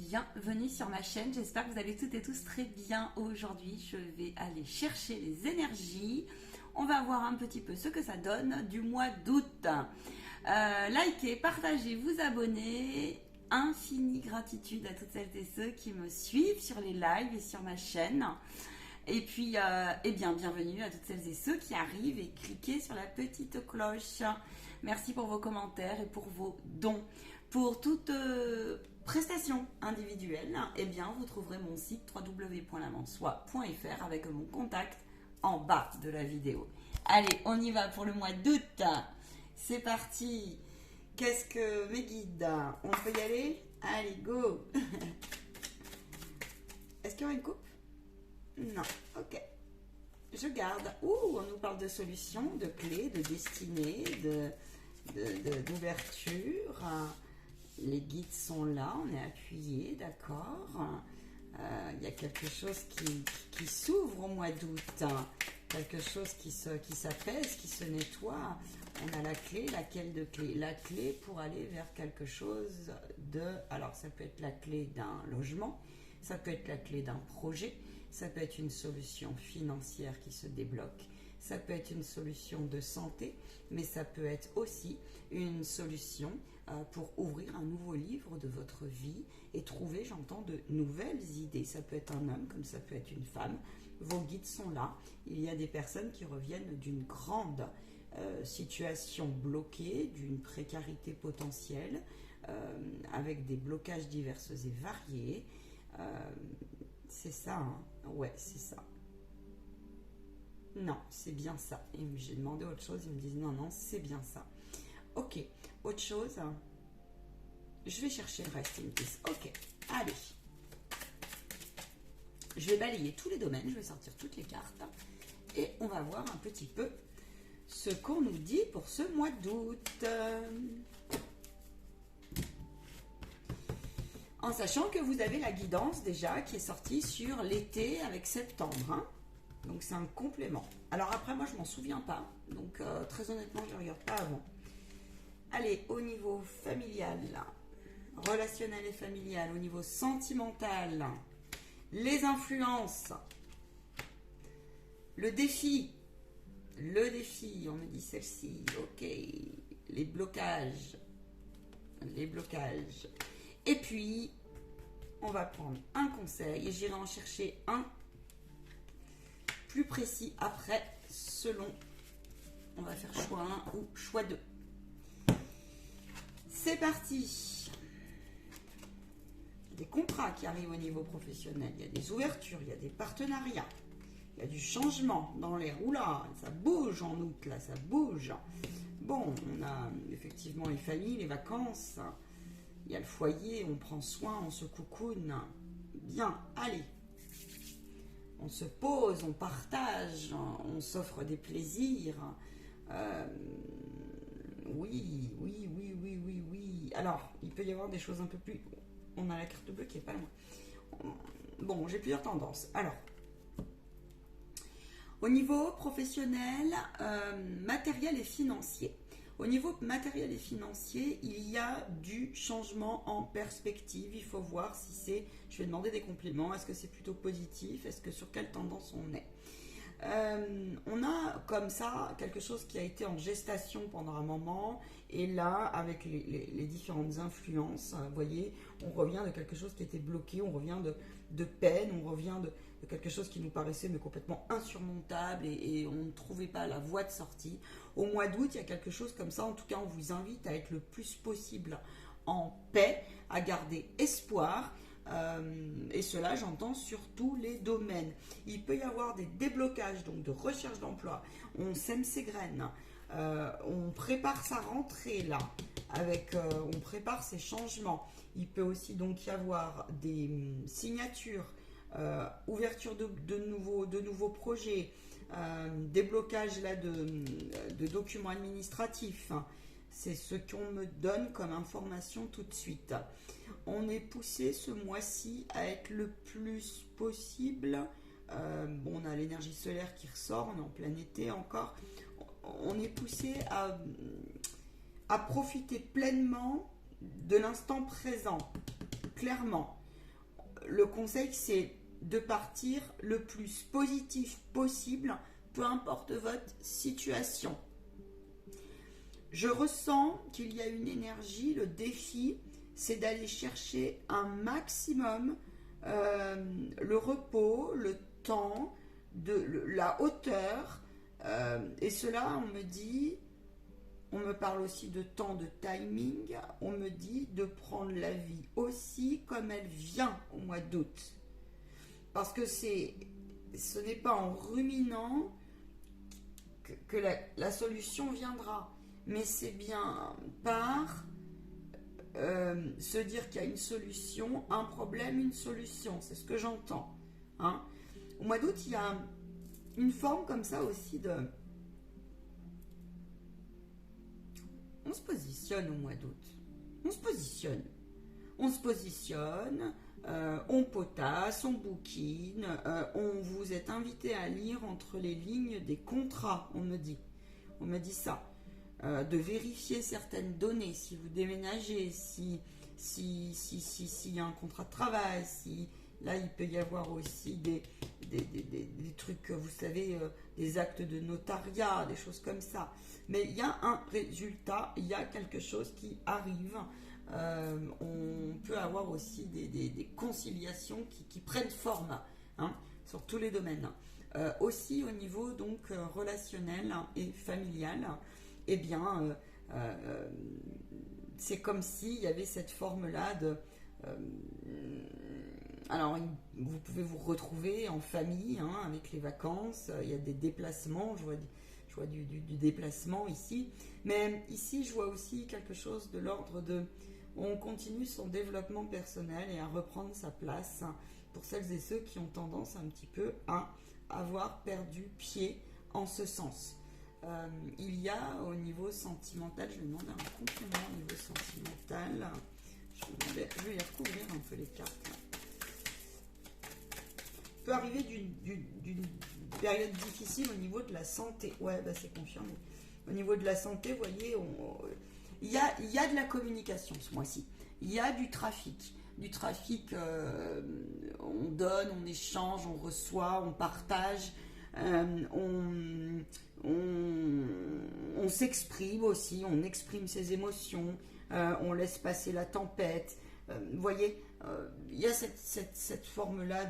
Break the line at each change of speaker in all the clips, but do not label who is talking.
bienvenue sur ma chaîne. J'espère que vous allez toutes et tous très bien aujourd'hui. Je vais aller chercher les énergies. On va voir un petit peu ce que ça donne du mois d'août. Likez, partagez, vous abonnez. Infinie gratitude à toutes celles et ceux qui me suivent sur les lives et sur ma chaîne. Et puis, bienvenue à toutes celles et ceux qui arrivent et cliquez sur la petite cloche. Merci pour vos commentaires et pour vos dons. Pour toute prestation individuelle, vous trouverez mon site www.lamansoi.fr avec mon contact en bas de la vidéo. Allez, on y va pour le mois d'août. C'est parti. Qu'est-ce que mes guides? On peut y aller? Allez, go. Est-ce qu'il y aura une coupe? Non, ok. Je garde. On nous parle de solutions, de clés, de destinée, d'ouverture. Les guides sont là, on est appuyé, d'accord. Il y a quelque chose qui s'ouvre au mois d'août. Quelque chose qui s'apaise, qui se nettoie. On a la clé, laquelle de clé? La clé pour aller vers quelque chose de... Alors, ça peut être la clé d'un logement, ça peut être la clé d'un projet, ça peut être une solution financière qui se débloque, ça peut être une solution de santé, mais ça peut être aussi une solution pour ouvrir un nouveau livre de votre vie et trouver, j'entends, de nouvelles idées. Ça peut être un homme comme ça peut être une femme. Vos guides sont là. Il y a des personnes qui reviennent d'une grande situation bloquée, d'une précarité potentielle, avec des blocages divers et variés. C'est ça, hein? Ouais, c'est ça. Non, c'est bien ça. Et j'ai demandé autre chose, ils me disent non, c'est bien ça. Ok, autre chose. Je vais chercher le reste, ils me disent ok, allez. Je vais balayer tous les domaines, je vais sortir toutes les cartes et on va voir un petit peu ce qu'on nous dit pour ce mois d'août. En sachant que vous avez la guidance déjà qui est sortie sur l'été avec septembre, hein. Donc c'est un complément. Alors après moi je m'en souviens pas, donc très honnêtement je ne regarde pas avant. Allez, au niveau familial, relationnel et familial, au niveau sentimental, les influences, le défi, on me dit celle-ci, ok, les blocages, et puis on va prendre un conseil et j'irai en chercher un plus précis après, selon, on va faire choix 1 ou choix 2. C'est parti. Des contrats qui arrivent au niveau professionnel, il y a des ouvertures, il y a des partenariats, il y a du changement dans l'air. Oula, ça bouge en août, là, ça bouge. Bon, on a effectivement les familles, les vacances, il y a le foyer, on prend soin, on se coucoune. Bien, allez. On se pose, on partage, on s'offre des plaisirs. Oui. Alors, il peut y avoir des choses un peu plus... On a la carte bleue qui est pas loin. Bon, j'ai plusieurs tendances. Alors, au niveau professionnel, matériel et financier. Au niveau matériel et financier, il y a du changement en perspective. Il faut voir si c'est... Je vais demander des compléments. Est-ce que c'est plutôt positif? Est-ce que sur quelle tendance on est? On a comme ça quelque chose qui a été en gestation pendant un moment et là avec les différentes influences, vous voyez, on revient de quelque chose qui était bloqué, on revient de peine, on revient de quelque chose qui nous paraissait mais complètement insurmontable et on ne trouvait pas la voie de sortie. Au mois d'août, il y a quelque chose comme ça, en tout cas on vous invite à être le plus possible en paix, à garder espoir. Et cela, j'entends sur tous les domaines. Il peut y avoir des déblocages, donc de recherche d'emploi. On sème ses graines. On prépare sa rentrée là. On prépare ses changements. Il peut aussi donc y avoir des signatures, ouverture de nouveaux projets, déblocage là de documents administratifs. C'est ce qu'on me donne comme information tout de suite. On est poussé ce mois-ci à être le plus possible. On a l'énergie solaire qui ressort, on est en plein été encore. On est poussé à profiter pleinement de l'instant présent, clairement. le conseil, c'est de partir le plus positif possible, peu importe votre situation. Je ressens qu'il y a une énergie, le défi, c'est d'aller chercher un maximum le repos, le temps, la hauteur. Et cela, on me parle aussi de temps, de timing, on me dit de prendre la vie aussi comme elle vient au mois d'août. Parce que ce n'est pas en ruminant que la solution viendra, mais c'est bien par se dire qu'il y a une solution, un problème, une solution. C'est ce que j'entends. Hein. Au mois d'août, il y a une forme comme ça aussi de... On se positionne au mois d'août. On se positionne. On potasse, on bouquine, on vous est invité à lire entre les lignes des contrats, on me dit. On me dit ça. De vérifier certaines données, si vous déménagez, s'il y a un contrat de travail, si là il peut y avoir aussi des trucs, vous savez, des actes de notariat, des choses comme ça. Mais il y a un résultat, il y a quelque chose qui arrive. On peut avoir aussi des conciliations qui prennent forme, hein, sur tous les domaines. Aussi au niveau donc relationnel et familial. Eh bien, c'est comme s'il y avait cette forme-là de... alors, vous pouvez vous retrouver en famille, hein, avec les vacances, il y a des déplacements, je vois du déplacement ici, mais ici, je vois aussi quelque chose de l'ordre de... On continue son développement personnel et à reprendre sa place, hein, pour celles et ceux qui ont tendance un petit peu à avoir perdu pied en ce sens. Il y a au niveau sentimental, je vais demander un complément au niveau sentimental. Je vais recouvrir un peu les cartes. Peut arriver d'une période difficile au niveau de la santé. Ouais, bah c'est confirmé. Au niveau de la santé, vous voyez, il y a de la communication ce mois-ci. Il y a du trafic. On donne, on échange, on reçoit, on partage. On s'exprime aussi, on exprime ses émotions, on laisse passer la tempête. Vous voyez, il y a cette forme-là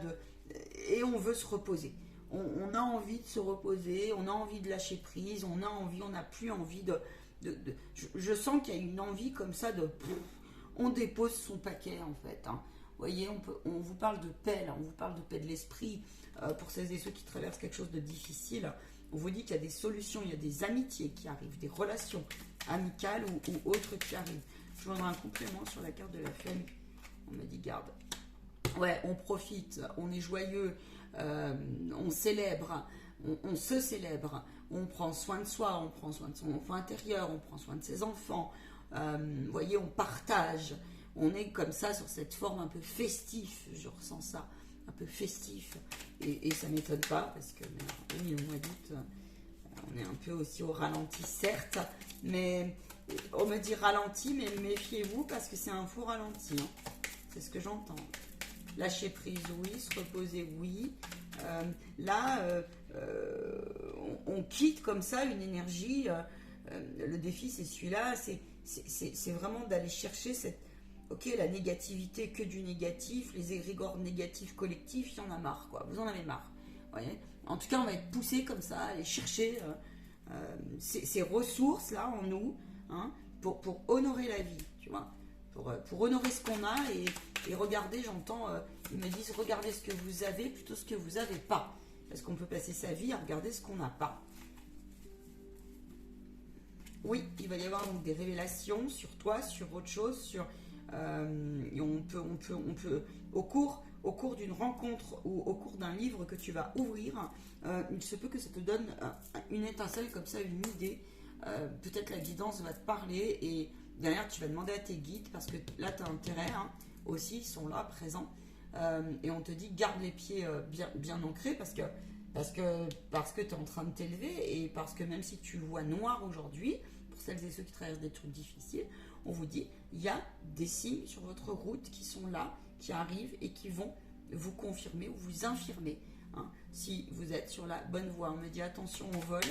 et on veut se reposer. On a envie de se reposer, on a envie de lâcher prise, on n'a plus envie je sens qu'il y a une envie comme ça on dépose son paquet en fait. Hein. Vous voyez, on vous parle de paix, là, on vous parle de paix de l'esprit. Pour celles et ceux qui traversent quelque chose de difficile, on vous dit qu'il y a des solutions, il y a des amitiés qui arrivent, des relations amicales ou autres qui arrivent. Je voudrais un complément sur la carte de la famille. On me dit garde. Ouais, on profite, on est joyeux, on célèbre, on se célèbre, on prend soin de soi, on prend soin de son enfant intérieur, on prend soin de ses enfants. Vous voyez, on partage. On est comme ça sur cette forme un peu festif, je ressens ça. Un peu festif, et ça ne m'étonne pas parce que oui, au mois d'août, on est un peu aussi au ralenti, certes, mais on me dit ralenti, mais méfiez-vous parce que c'est un faux ralenti, hein. C'est ce que j'entends. Lâcher prise, oui, se reposer, oui. On quitte comme ça une énergie. Le défi, c'est celui-là, c'est vraiment d'aller chercher cette... Ok, la négativité, que du négatif, les égrégores négatifs collectifs, il y en a marre, quoi. Vous en avez marre. Voyez, en tout cas, on va être poussé comme ça, aller chercher ces ressources-là en nous, hein, pour honorer la vie, tu vois. Pour honorer ce qu'on a et regarder, j'entends, ils me disent, regardez ce que vous avez plutôt ce que vous n'avez pas. Parce qu'on peut passer sa vie à regarder ce qu'on n'a pas. Oui, il va y avoir donc des révélations sur toi, sur autre chose, sur... et on peut au cours d'une rencontre ou au cours d'un livre que tu vas ouvrir, il se peut que ça te donne une étincelle comme ça, une idée. Peut-être la guidance va te parler et derrière tu vas demander à tes guides parce que là tu as intérêt, hein, aussi, ils sont là, présents. Et on te dit garde les pieds bien ancrés parce que tu es en train de t'élever et parce que même si tu vois noir aujourd'hui, pour celles et ceux qui traversent des trucs difficiles, on vous dit il y a des signes sur votre route qui sont là qui arrivent et qui vont vous confirmer ou vous infirmer, hein, si vous êtes sur la bonne voie. On me dit attention au vol,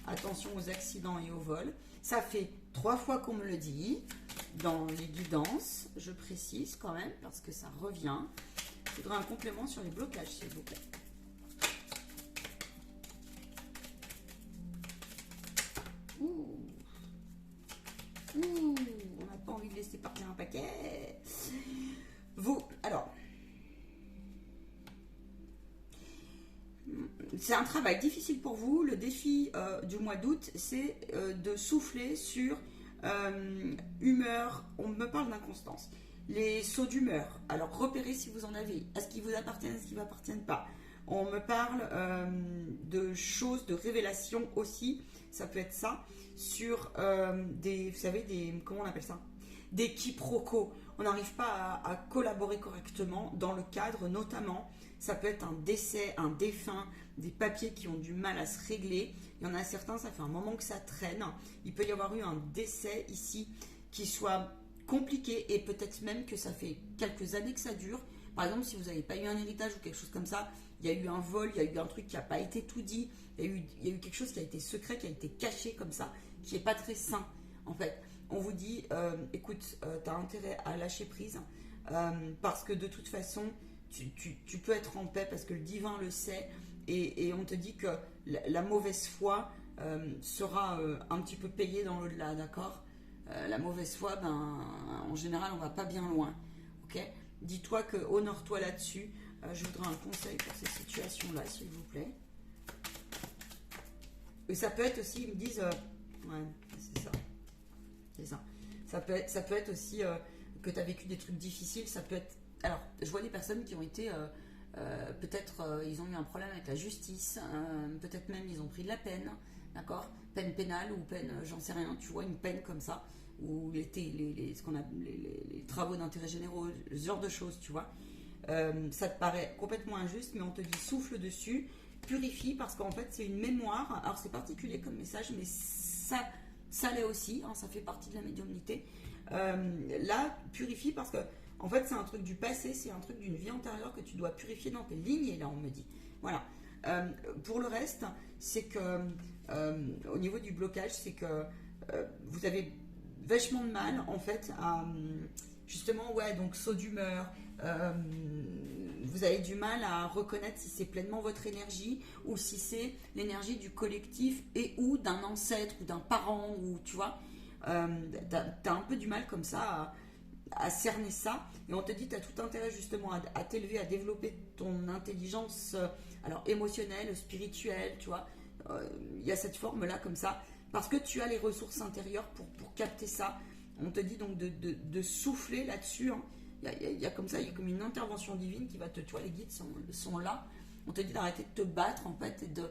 attention aux accidents et au vol. Ça fait 3 fois qu'on me le dit dans les guidances, je précise quand même parce que ça revient. Je voudrais un complément sur les blocages, s'il vous plaît. Ouh, on n'a pas envie de laisser partir un paquet. Vous, alors, c'est un travail difficile pour vous. Le défi du mois d'août, c'est de souffler sur humeur. On me parle d'inconstance. Les sauts d'humeur. Alors, repérez si vous en avez. Est-ce qu'ils vous appartiennent, est-ce qu'ils ne vous appartiennent pas? On me parle de choses, de révélations aussi. Ça peut être ça. Sur des, vous savez, des, comment on appelle ça? Des quiproquos. On n'arrive pas à collaborer correctement dans le cadre, notamment, ça peut être un décès, un défunt, des papiers qui ont du mal à se régler. Il y en a certains, ça fait un moment que ça traîne. Il peut y avoir eu un décès ici qui soit compliqué et peut-être même que ça fait quelques années que ça dure. Par exemple, si vous n'avez pas eu un héritage ou quelque chose comme ça, il y a eu un vol, il y a eu un truc qui n'a pas été tout dit, il y a eu quelque chose qui a été secret, qui a été caché comme ça, qui n'est pas très sain en fait. On vous dit, écoute, tu as intérêt à lâcher prise parce que de toute façon, tu peux être en paix parce que le divin le sait et on te dit que la mauvaise foi sera un petit peu payée dans l'au-delà, d'accord? La mauvaise foi, ben, en général, on va pas bien loin, ok? Dis-toi que, honore-toi là-dessus. Je voudrais un conseil pour ces situations-là, s'il vous plaît. Et ça peut être aussi, ils me disent, ouais, c'est ça. C'est ça. Ça peut être aussi que tu as vécu des trucs difficiles. Ça peut être. Alors, je vois des personnes qui ont été. Peut-être ils ont eu un problème avec la justice. Peut-être même ils ont pris de la peine. D'accord? Peine pénale ou peine, j'en sais rien. Tu vois, une peine comme ça. Ou ce qu'on a, les travaux d'intérêt généraux, ce genre de choses, tu vois. Ça te paraît complètement injuste, mais on te dit souffle dessus, purifie, parce qu'en fait, c'est une mémoire. Alors, c'est particulier comme message, mais ça l'est aussi, hein, ça fait partie de la médiumnité. Là, purifie parce que, en fait, c'est un truc du passé, c'est un truc d'une vie antérieure que tu dois purifier dans tes lignées, là, on me dit. Voilà. Pour le reste, c'est que, au niveau du blocage, c'est que vous avez vachement de mal, en fait, à, justement, ouais, donc saut d'humeur. Vous avez du mal à reconnaître si c'est pleinement votre énergie ou si c'est l'énergie du collectif et ou d'un ancêtre ou d'un parent ou tu vois, t'as un peu du mal comme ça à cerner ça et on te dit t'as tout intérêt justement à t'élever, à développer ton intelligence alors émotionnelle, spirituelle, tu vois, il y a cette forme là comme ça parce que tu as les ressources intérieures pour capter ça. On te dit donc de souffler là-dessus, hein. Il y a comme ça, il y a comme une intervention divine qui va te, tu vois, les guides sont là. On te dit d'arrêter de te battre en fait et de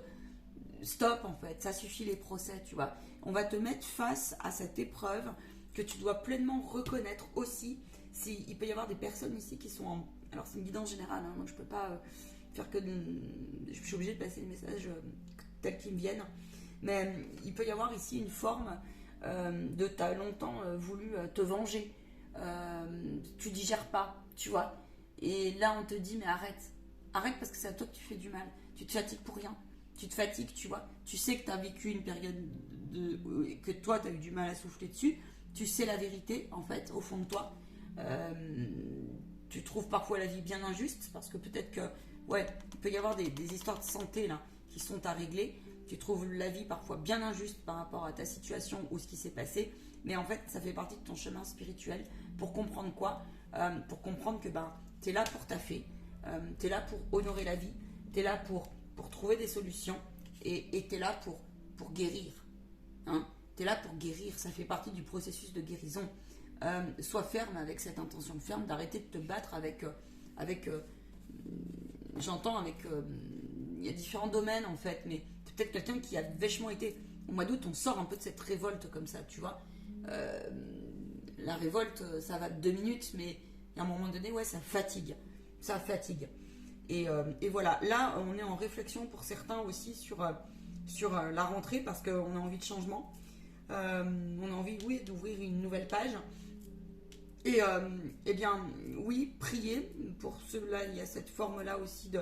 stop en fait, ça suffit les procès, tu vois. On va te mettre face à cette épreuve que tu dois pleinement reconnaître aussi. Il peut y avoir des personnes ici qui sont en, alors c'est une guidance générale, hein, donc je peux pas faire que je suis obligée de passer les messages tels qu'ils me viennent. Mais il peut y avoir ici une forme de t'as longtemps voulu te venger. Tu digères pas, tu vois. Et là, on te dit, mais arrête. Arrête parce que c'est à toi que tu fais du mal. Tu te fatigues pour rien. Tu te fatigues, tu vois. Tu sais que tu as vécu une période que toi, tu as eu du mal à souffler dessus. Tu sais la vérité, en fait, au fond de toi. Tu trouves parfois la vie bien injuste parce que peut-être que, ouais, il peut y avoir des histoires de santé, là, qui sont à régler. Tu trouves la vie parfois bien injuste par rapport à ta situation ou ce qui s'est passé. Mais en fait, ça fait partie de ton chemin spirituel. Pour comprendre quoi? Pour comprendre que ben, tu es là pour taffer, tu es là pour honorer la vie, tu es là pour trouver des solutions et tu es là pour guérir. Hein? Tu es là pour guérir, ça fait partie du processus de guérison. Sois ferme avec cette intention ferme d'arrêter de te battre avec j'entends avec... il y a différents domaines en fait, mais peut-être quelqu'un qui a vachement été... Au mois d'août, on sort un peu de cette révolte comme ça, tu vois. La révolte, ça va 2 minutes, mais à un moment donné, ouais, ça fatigue. Ça fatigue. Et voilà, là, on est en réflexion pour certains aussi sur la rentrée, parce qu'on a envie de changement. On a envie, oui, d'ouvrir une nouvelle page. Et eh bien, oui, prier. Pour cela, il y a cette forme-là aussi de.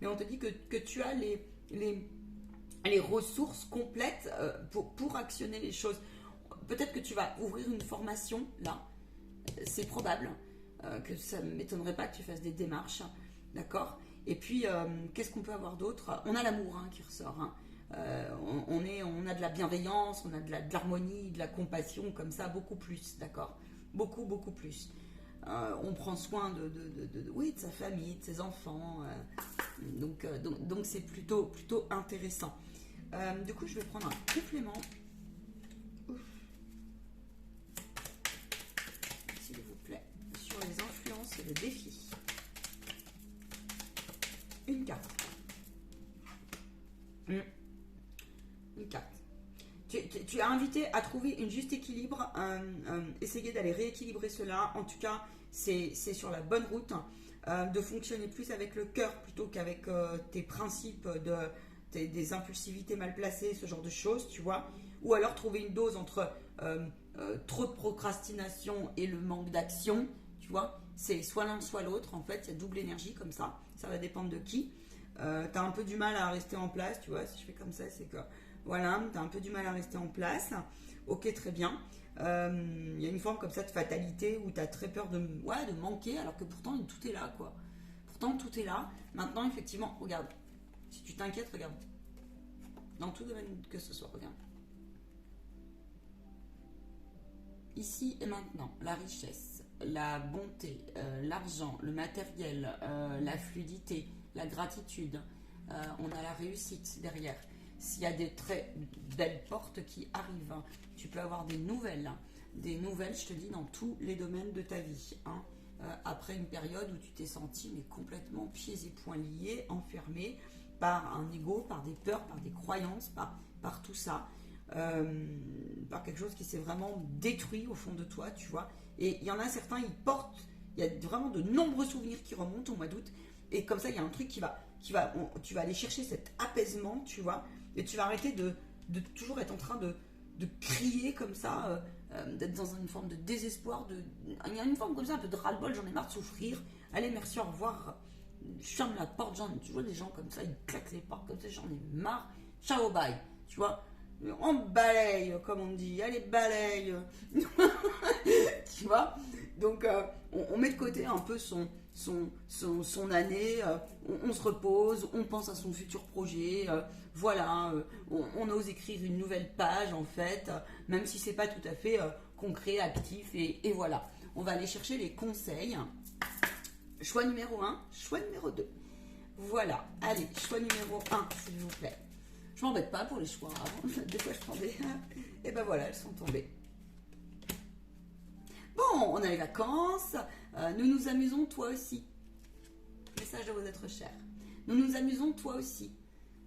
Mais on te dit que tu as les ressources complètes pour actionner les choses. Peut-être que tu vas ouvrir une formation là. C'est probable que ça ne m'étonnerait pas que tu fasses des démarches. D'accord. Et puis, qu'est-ce qu'on peut avoir d'autre? On a l'amour qui ressort. On a de la bienveillance, on a de l'harmonie, de la compassion, comme ça, beaucoup plus, d'accord? Beaucoup, beaucoup plus. On prend soin oui, de sa famille, de ses enfants. Donc c'est plutôt intéressant. Du coup, je vais prendre un complément. Ouf. S'il vous plaît, sur les influences et les défis. Une carte. Une carte. Tu as invité à trouver une juste équilibre, essayer d'aller rééquilibrer cela. En tout cas, c'est sur la bonne route, de fonctionner plus avec le cœur plutôt qu'avec tes principes, des impulsivités mal placées, ce genre de choses, tu vois. Ou alors trouver une dose entre trop de procrastination et le manque d'action, tu vois. C'est soit l'un, soit l'autre, en fait, il y a double énergie comme ça. Ça va dépendre de qui. Tu as un peu du mal à rester en place, tu vois. Si je fais comme ça, c'est que... Voilà, tu as un peu du mal à rester en place. Ok, très bien. Il y a une forme comme ça de fatalité où tu as très peur de manquer, alors que pourtant tout est là, quoi. Pourtant tout est là. Maintenant, effectivement, regarde. Si tu t'inquiètes, regarde. Dans tout domaine que ce soit, regarde. Ici et maintenant, la richesse, la bonté, l'argent, le matériel, la fluidité, la gratitude. On a la réussite derrière. S'il y a des très belles portes qui arrivent, tu peux avoir des nouvelles, je te dis, dans tous les domaines de ta vie. Après une période où tu t'es senti mais complètement pieds et poings liés, enfermé par un ego, par des peurs, par des croyances, par tout ça, par quelque chose qui s'est vraiment détruit au fond de toi, tu vois. Et il y en a certains, il y a vraiment de nombreux souvenirs qui remontent au mois d'août, et comme ça, il y a un truc tu vas aller chercher cet apaisement, tu vois. Et tu vas arrêter de toujours être en train de crier comme ça, d'être dans une forme de désespoir. Il y a une forme comme ça, un peu de ras-le-bol, j'en ai marre de souffrir. Allez, merci, au revoir. Je ferme la porte, tu vois des gens comme ça, ils claquent les portes comme ça, j'en ai marre. Ciao, bye. Tu vois, on balaye, comme on dit. Allez, balaye. Tu vois. Donc, on met de côté un peu son année, on se repose, on pense à son futur projet, on ose écrire une nouvelle page en fait, même si c'est pas tout à fait concret, actif, et voilà. On va aller chercher les conseils. Choix numéro 1, choix numéro 2. Voilà, allez, choix numéro 1, s'il vous plaît. Je m'embête pas pour les choix avant, des fois je prends des... Et ben voilà, elles sont tombées. Bon, on a les vacances, nous nous amusons, toi aussi. Message à vos êtres chers. Nous nous amusons, toi aussi.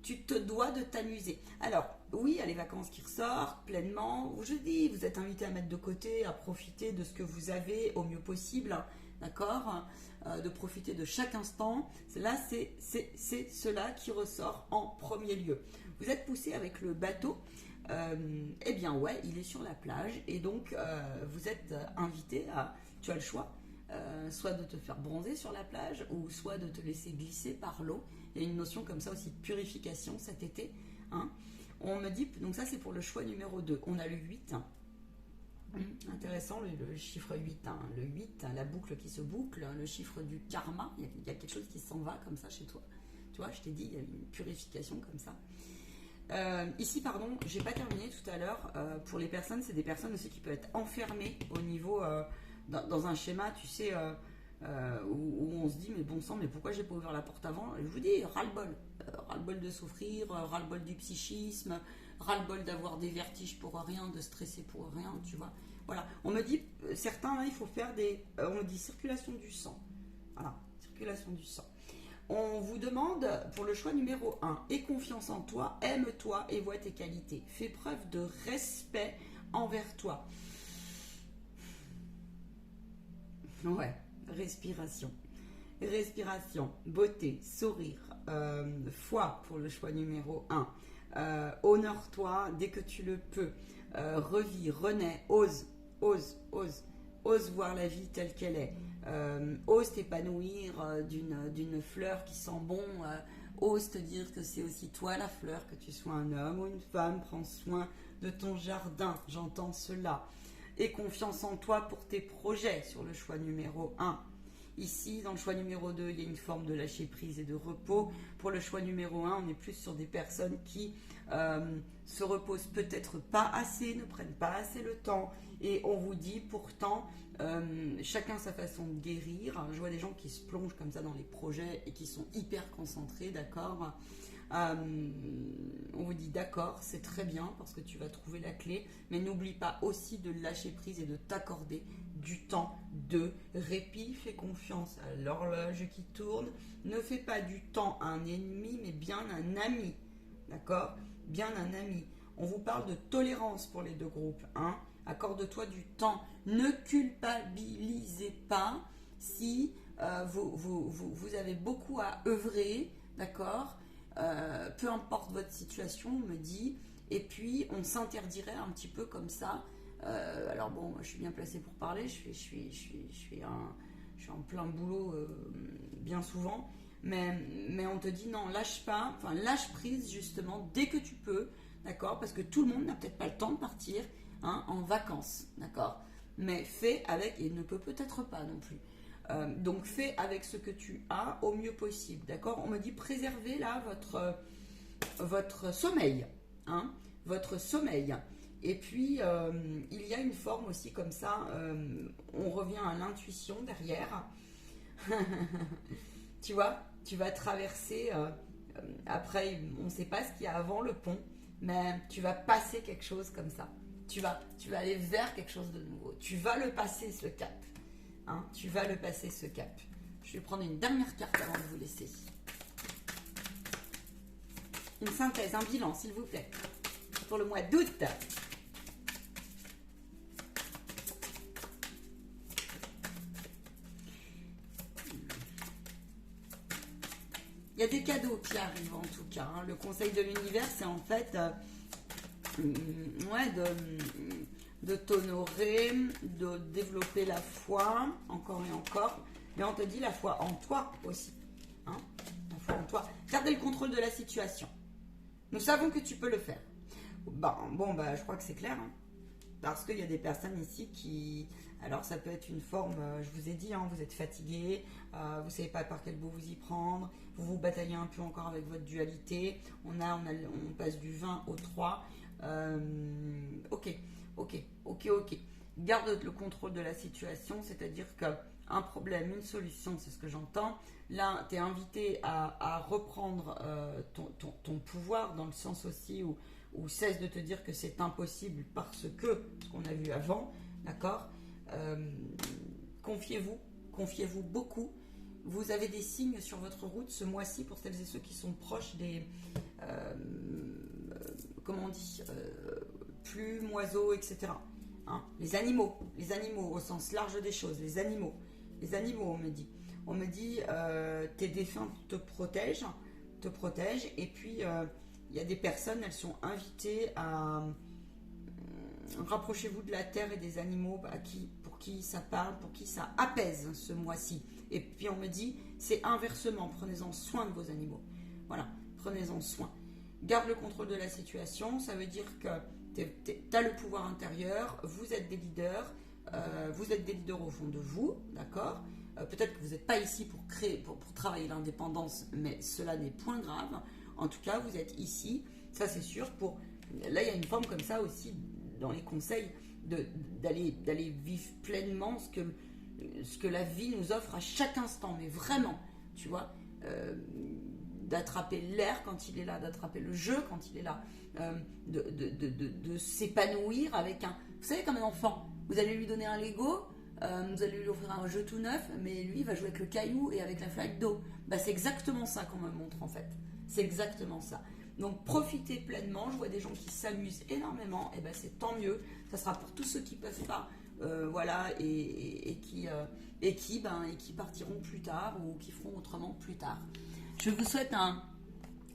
Tu te dois de t'amuser. Alors, oui, il y a les vacances qui ressortent pleinement. Je dis, vous êtes invités à mettre de côté, à profiter de ce que vous avez au mieux possible, d'accord, de profiter de chaque instant. Là, c'est cela qui ressort en premier lieu. Vous êtes poussé avec le bateau. Eh bien ouais, il est sur la plage et donc vous êtes invité à, tu as le choix, soit de te faire bronzer sur la plage ou soit de te laisser glisser par l'eau. Il y a une notion comme ça aussi de purification cet été. On me dit, donc ça c'est pour le choix numéro 2. On a le 8. Intéressant le chiffre 8. Le 8, la boucle qui se boucle, le chiffre du karma. Il y a quelque chose qui s'en va comme ça chez toi. Tu vois, je t'ai dit, il y a une purification comme ça. Ici, pardon, j'ai pas terminé tout à l'heure. Pour les personnes, c'est des personnes aussi qui peuvent être enfermées au niveau dans un schéma, tu sais, où on se dit mais bon sang, mais pourquoi j'ai pas ouvert la porte avant? Et je vous dis, ras-le-bol de souffrir, ras-le-bol du psychisme, ras-le-bol d'avoir des vertiges pour rien, de stresser pour rien, tu vois. Voilà, on me dit certains là, il faut faire on me dit circulation du sang. Voilà, circulation du sang. On vous demande pour le choix numéro 1, aie confiance en toi, aime-toi et vois tes qualités. Fais preuve de respect envers toi. Ouais, respiration. Respiration, beauté, sourire, foi pour le choix numéro 1. Honore-toi dès que tu le peux. Revis, renais, ose. ose voir la vie telle qu'elle est. Ose t'épanouir d'une fleur qui sent bon. Ose te dire que c'est aussi toi la fleur, que tu sois un homme ou une femme. Prends soin de ton jardin, j'entends cela. Et confiance en toi pour tes projets sur le choix numéro 1. Ici, dans le choix numéro 2, il y a une forme de lâcher prise et de repos. Pour le choix numéro 1, on est plus sur des personnes qui se reposent peut-être pas assez, ne prennent pas assez le temps. Et on vous dit pourtant, chacun sa façon de guérir. Je vois des gens qui se plongent comme ça dans les projets et qui sont hyper concentrés, d'accord. On vous dit d'accord, c'est très bien parce que tu vas trouver la clé, mais n'oublie pas aussi de lâcher prise et de t'accorder du temps de répit. Fais confiance à l'horloge qui tourne. Ne fais pas du temps un ennemi, mais bien un ami, d'accord, bien un ami. On vous parle de tolérance pour les deux groupes, hein. Accorde-toi du temps. Ne culpabilisez pas si vous avez beaucoup à œuvrer, d'accord. Peu importe votre situation, on me dit, et puis on s'interdirait un petit peu comme ça. Alors bon, moi, je suis bien placée pour parler, je suis en plein boulot bien souvent, mais on te dit non, lâche pas, enfin lâche prise justement dès que tu peux, d'accord, parce que tout le monde n'a peut-être pas le temps de partir en vacances, d'accord, mais fais avec, et ne peut-être pas non plus. Donc fais avec ce que tu as au mieux possible, d'accord. On me dit préservez là votre sommeil, hein, votre sommeil. Et puis il y a une forme aussi comme ça, on revient à l'intuition derrière. Tu vois, tu vas traverser, après on ne sait pas ce qu'il y a avant le pont, mais tu vas passer quelque chose comme ça. Tu vas aller vers quelque chose de nouveau. Tu vas le passer ce cap. Hein, tu vas le passer ce cap. Je vais prendre une dernière carte avant de vous laisser. Une synthèse, un bilan s'il vous plaît. Pour le mois d'août. Il y a des cadeaux qui arrivent en tout cas. Hein. Le conseil de l'univers, c'est en fait de t'honorer, de développer la foi, encore et encore. Mais on te dit la foi en toi aussi. Hein, la foi en toi. Gardez le contrôle de la situation. Nous savons que tu peux le faire. Je crois que c'est clair. Hein, parce qu'il y a des personnes ici qui... Alors ça peut être une forme, je vous ai dit, hein, vous êtes fatigué, vous ne savez pas par quel bout vous y prendre, vous vous bataillez un peu encore avec votre dualité, on passe du 20 au 3. Ok. Garde le contrôle de la situation, c'est-à-dire qu'un problème, une solution, c'est ce que j'entends. Là, tu es invité à reprendre ton pouvoir, dans le sens aussi où cesse de te dire que c'est impossible parce que ce qu'on a vu avant, d'accord. Confiez-vous beaucoup. Vous avez des signes sur votre route ce mois-ci pour celles et ceux qui sont proches des plumes, oiseaux, etc. Hein, les animaux au sens large des choses, les animaux, on me dit tes défunts te protègent, et puis il y a des personnes, elles sont invitées à rapprochez-vous de la terre et des animaux pour qui ça parle, pour qui ça apaise ce mois-ci. Et puis on me dit, c'est inversement, prenez-en soin de vos animaux. Voilà, prenez-en soin. Garde le contrôle de la situation, ça veut dire que tu as le pouvoir intérieur, vous êtes des leaders au fond de vous, d'accord. Peut-être que vous n'êtes pas ici pour travailler l'indépendance, mais cela n'est point grave. En tout cas, vous êtes ici, ça c'est sûr. Là, il y a une forme comme ça aussi dans les conseils d'aller vivre pleinement ce que la vie nous offre à chaque instant, mais vraiment, tu vois, d'attraper l'air quand il est là, d'attraper le jeu quand il est là, de s'épanouir avec vous savez, comme un enfant, vous allez lui donner un Lego, vous allez lui offrir un jeu tout neuf, mais lui il va jouer avec le caillou et avec la flaque d'eau. C'est exactement ça qu'on me montre en fait, c'est exactement ça. Donc profitez pleinement, je vois des gens qui s'amusent énormément, et c'est tant mieux, ça sera pour tous ceux qui ne peuvent pas, voilà, et qui partiront plus tard ou qui feront autrement plus tard. Je vous souhaite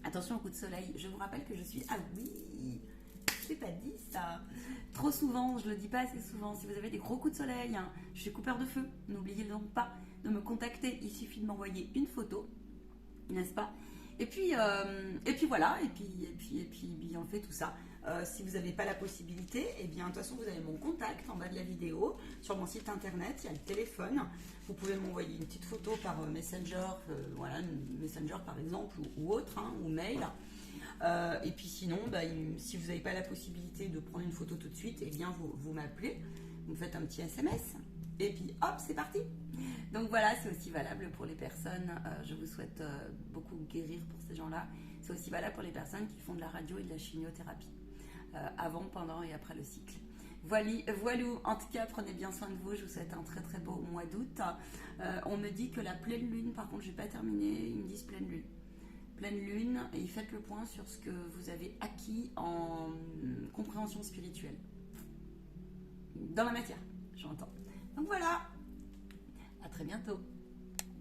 attention au coup de soleil, je vous rappelle que je suis... Ah oui, vous ai pas dit ça. Trop souvent, je le dis pas assez souvent. Si vous avez des gros coups de soleil, hein, je suis coupeur de feu. N'oubliez donc pas de me contacter. Il suffit de m'envoyer une photo, n'est-ce pas? Et puis voilà. Et puis on fait tout ça. Si vous n'avez pas la possibilité, eh bien, de toute façon, vous avez mon contact en bas de la vidéo. Sur mon site internet, il y a le téléphone. Vous pouvez m'envoyer une petite photo par Messenger, voilà, Messenger par exemple, ou autre, hein, ou mail. Et puis sinon, si vous n'avez pas la possibilité de prendre une photo tout de suite, eh bien, vous m'appelez, vous me faites un petit SMS. Et puis hop, c'est parti. Donc voilà, c'est aussi valable pour les personnes. Je vous souhaite beaucoup guérir pour ces gens-là. C'est aussi valable pour les personnes qui font de la radio et de la chimiothérapie. Avant, pendant et après le cycle. Voilou, en tout cas, prenez bien soin de vous. Je vous souhaite un très très beau mois d'août. On me dit que la pleine lune, par contre, je n'ai pas terminé. Ils me disent pleine lune. Pleine lune, et faites le point sur ce que vous avez acquis en compréhension spirituelle. Dans la matière, j'entends. Donc voilà, à très bientôt.